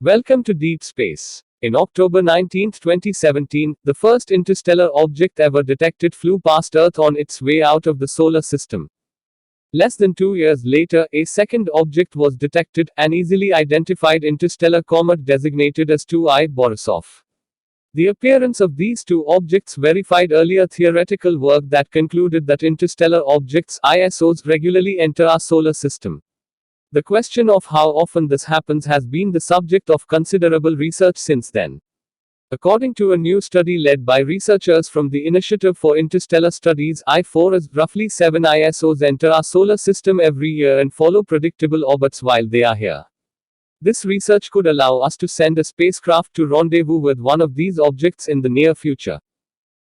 Welcome to Deep Space. In October 19, 2017, the first interstellar object ever detected flew past Earth on its way out of the solar system. Less than 2 years later, a second object was detected, an easily identified interstellar comet designated as 2I Borisov. The appearance of these two objects verified earlier theoretical work that concluded that interstellar objects, ISOs, regularly enter our solar system. The question of how often this happens has been the subject of considerable research since then. According to a new study led by researchers from the Initiative for Interstellar Studies, I4s, roughly 7 ISOs enter our solar system every year and follow predictable orbits while they are here. This research could allow us to send a spacecraft to rendezvous with one of these objects in the near future.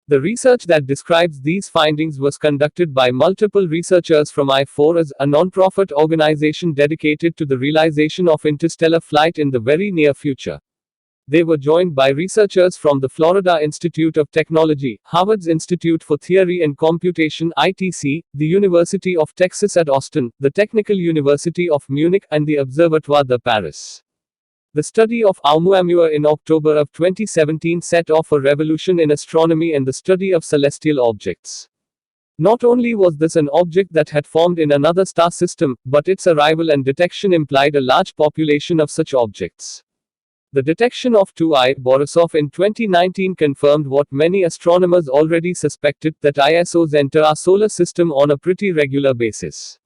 The research that describes these findings was conducted by multiple researchers from I4s, a non-profit organization dedicated to the realization of interstellar flight in the very near future. They were joined by researchers from the Florida Institute of Technology, Harvard's Institute for Theory and Computation (ITC), the University of Texas at Austin, the Technical University of Munich, and the Observatoire de Paris. The study of Oumuamua in October of 2017 set off a revolution in astronomy and the study of celestial objects. Not only was this an object that had formed in another star system, but its arrival and detection implied a large population of such objects. The detection of 2I Borisov in 2019 confirmed what many astronomers already suspected, that ISOs enter our solar system on a pretty regular basis.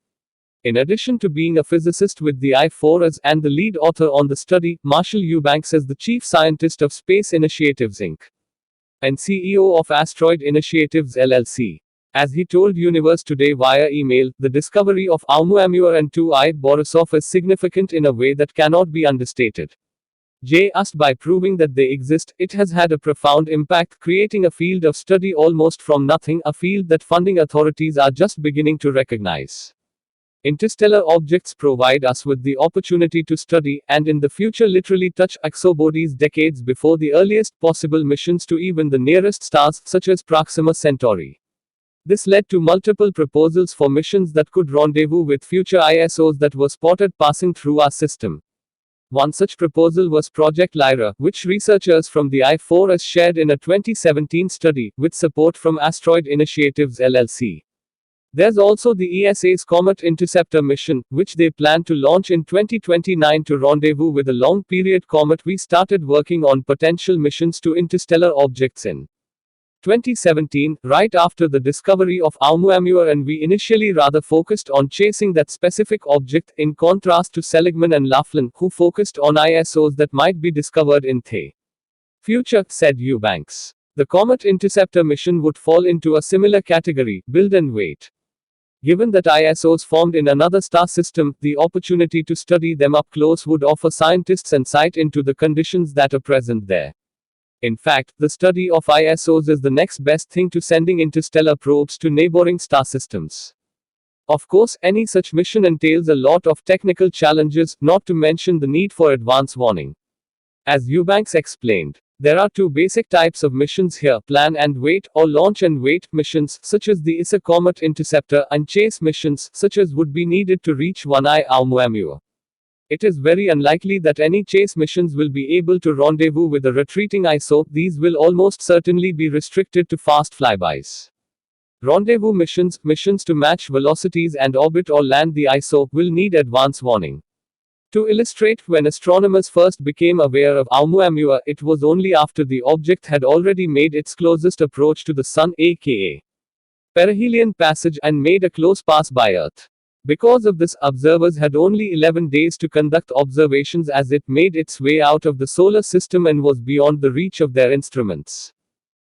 In addition to being a physicist with the I4s and the lead author on the study, Marshall Eubanks is the chief scientist of Space Initiatives Inc. and CEO of Asteroid Initiatives LLC. As he told Universe Today via email, the discovery of Oumuamua and 2I Borisov is significant in a way that cannot be understated. Just by proving that they exist, it has had a profound impact, creating a field of study almost from nothing, a field that funding authorities are just beginning to recognize. Interstellar objects provide us with the opportunity to study, and in the future literally touch, exobodies decades before the earliest possible missions to even the nearest stars, such as Proxima Centauri. This led to multiple proposals for missions that could rendezvous with future ISOs that were spotted passing through our system. One such proposal was Project Lyra, which researchers from the I4s shared in a 2017 study, with support from Asteroid Initiatives LLC. There's also the ESA's Comet Interceptor mission, which they plan to launch in 2029 to rendezvous with a long-period comet. We started working on potential missions to interstellar objects in 2017, right after the discovery of Oumuamua, and we initially rather focused on chasing that specific object, in contrast to Seligman and Laughlin, who focused on ISOs that might be discovered in the future, said Eubanks. The Comet Interceptor mission would fall into a similar category, build and wait. Given that ISOs formed in another star system, the opportunity to study them up close would offer scientists insight into the conditions that are present there. In fact, the study of ISOs is the next best thing to sending interstellar probes to neighboring star systems. Of course, any such mission entails a lot of technical challenges, not to mention the need for advance warning. As Eubanks explained, there are two basic types of missions here: plan and wait, or launch and wait missions, such as the ESA Comet Interceptor, and chase missions, such as would be needed to reach 1I Oumuamua. It is very unlikely that any chase missions will be able to rendezvous with a retreating ISO. These will almost certainly be restricted to fast flybys. Rendezvous missions, missions to match velocities and orbit or land the ISO, will need advance warning. To illustrate, when astronomers first became aware of Oumuamua, it was only after the object had already made its closest approach to the Sun, aka perihelion passage, and made a close pass by Earth. Because of this, observers had only 11 days to conduct observations as it made its way out of the solar system and was beyond the reach of their instruments.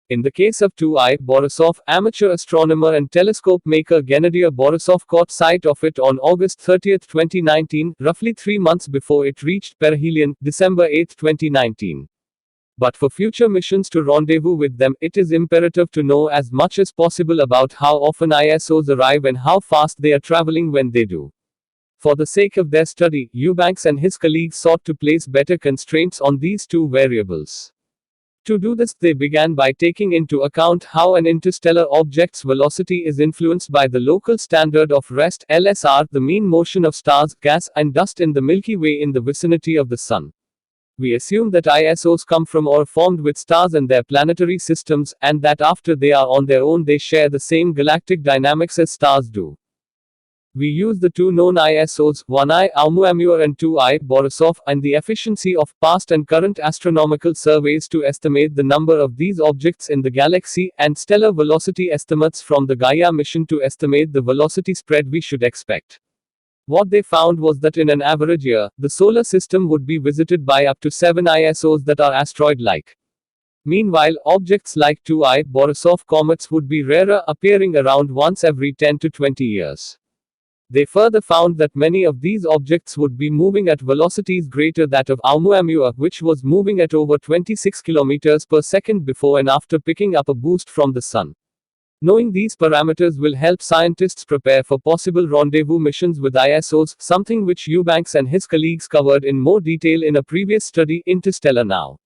In the case of 2I Borisov, amateur astronomer and telescope maker Gennady Borisov caught sight of it on August 30, 2019, roughly 3 months before it reached perihelion, December 8, 2019. But for future missions to rendezvous with them, it is imperative to know as much as possible about how often ISOs arrive and how fast they are traveling when they do. For the sake of their study, Eubanks and his colleagues sought to place better constraints on these two variables. To do this, they began by taking into account how an interstellar object's velocity is influenced by the local standard of rest, LSR, the mean motion of stars, gas, and dust in the Milky Way in the vicinity of the Sun. We assume that ISOs come from or formed with stars and their planetary systems, and that after they are on their own they share the same galactic dynamics as stars do. We use the two known ISOs, 1I Oumuamua and 2I Borisov, and the efficiency of past and current astronomical surveys to estimate the number of these objects in the galaxy, and stellar velocity estimates from the Gaia mission to estimate the velocity spread we should expect. What they found was that in an average year, the solar system would be visited by up to 7 ISOs that are asteroid-like. Meanwhile, objects like 2I Borisov comets would be rarer, appearing around once every 10 to 20 years. They further found that many of these objects would be moving at velocities greater that of Oumuamua, which was moving at over 26 km per second before and after picking up a boost from the Sun. Knowing these parameters will help scientists prepare for possible rendezvous missions with ISOs, something which Eubanks and his colleagues covered in more detail in a previous study, Interstellar Now.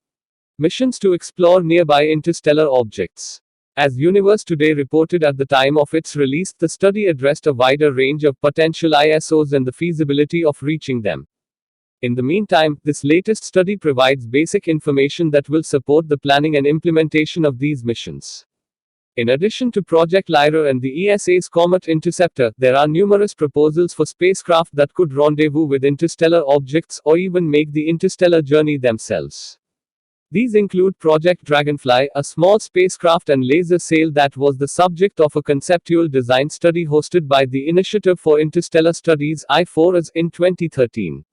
Missions to explore nearby interstellar objects. As Universe Today reported at the time of its release, the study addressed a wider range of potential ISOs and the feasibility of reaching them. In the meantime, this latest study provides basic information that will support the planning and implementation of these missions. In addition to Project Lyra and the ESA's Comet Interceptor, there are numerous proposals for spacecraft that could rendezvous with interstellar objects or even make the interstellar journey themselves. These include Project Dragonfly, a small spacecraft and laser sail that was the subject of a conceptual design study hosted by the Initiative for Interstellar Studies (I4S) in 2013.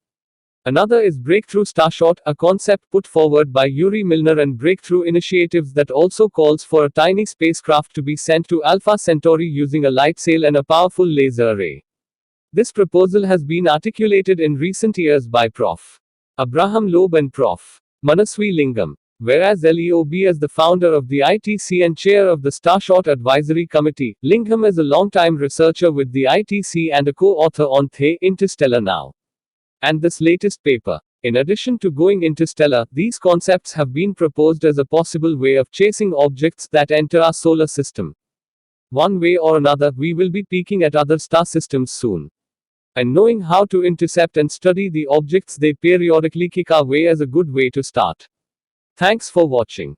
Another is Breakthrough Starshot, a concept put forward by Yuri Milner and Breakthrough Initiatives that also calls for a tiny spacecraft to be sent to Alpha Centauri using a light sail and a powerful laser array. This proposal has been articulated in recent years by Prof. Abraham Loeb and Prof. Manaswi Lingam. Whereas LEOB is the founder of the ITC and chair of the Starshot Advisory Committee, Lingam is a longtime researcher with the ITC and a co-author on The Interstellar Now and this latest paper. In addition to going interstellar, these concepts have been proposed as a possible way of chasing objects that enter our solar system. One way or another, we will be peeking at other star systems soon. And knowing how to intercept and study the objects they periodically kick our way is a good way to start. Thanks for watching.